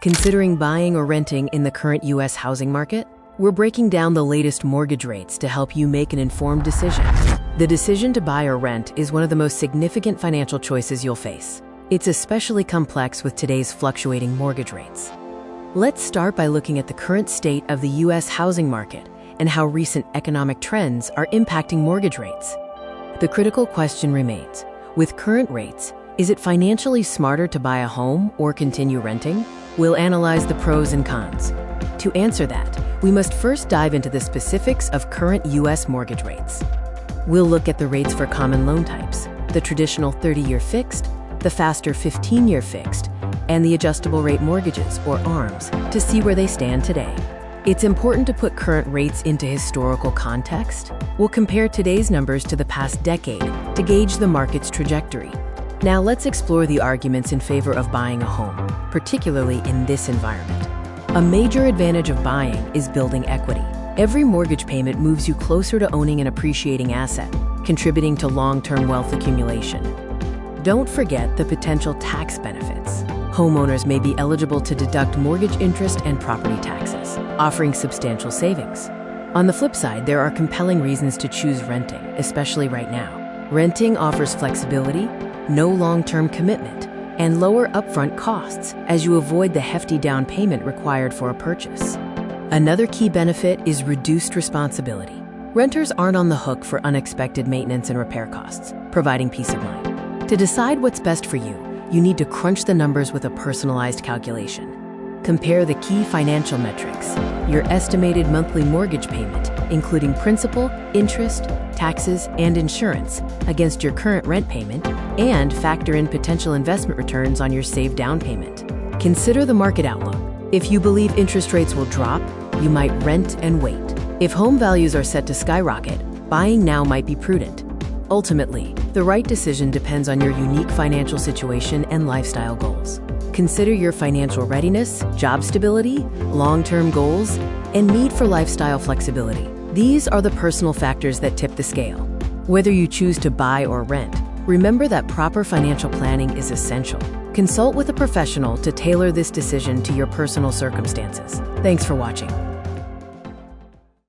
Considering buying or renting in the current U.S. housing market? We're breaking down the latest mortgage rates to help you make an informed decision. The decision to buy or rent is one of the most significant financial choices you'll face. It's especially complex with today's fluctuating mortgage rates. Let's start by looking at the current state of the U.S. housing market and how recent economic trends are impacting mortgage rates. The critical question remains, with current rates, is it financially smarter to buy a home or continue renting? We'll analyze the pros and cons. To answer that, we must first dive into the specifics of current U.S. mortgage rates. We'll look at the rates for common loan types, the traditional 30-year fixed, the faster 15-year fixed, and the adjustable rate mortgages, or ARMs, to see where they stand today. It's important to put current rates into historical context. We'll compare today's numbers to the past decade to gauge the market's trajectory. Now let's explore the arguments in favor of buying a home, particularly in this environment. A major advantage of buying is building equity. Every mortgage payment moves you closer to owning an appreciating asset, contributing to long-term wealth accumulation. Don't forget the potential tax benefits. Homeowners may be eligible to deduct mortgage interest and property taxes, offering substantial savings. On the flip side, there are compelling reasons to choose renting, especially right now. Renting offers flexibility, no long-term commitment, and lower upfront costs as you avoid the hefty down payment required for a purchase. Another key benefit is reduced responsibility. Renters aren't on the hook for unexpected maintenance and repair costs, providing peace of mind. To decide what's best for you, you need to crunch the numbers with a personalized calculation. Compare the key financial metrics, your estimated monthly mortgage payment, including principal, interest, taxes, and insurance, against your current rent payment, and factor in potential investment returns on your saved down payment. Consider the market outlook. If you believe interest rates will drop, you might rent and wait. If home values are set to skyrocket, buying now might be prudent. Ultimately, the right decision depends on your unique financial situation and lifestyle goals. Consider your financial readiness, job stability, long-term goals, and need for lifestyle flexibility. These are the personal factors that tip the scale. Whether you choose to buy or rent, remember that proper financial planning is essential. Consult with a professional to tailor this decision to your personal circumstances. Thanks for watching.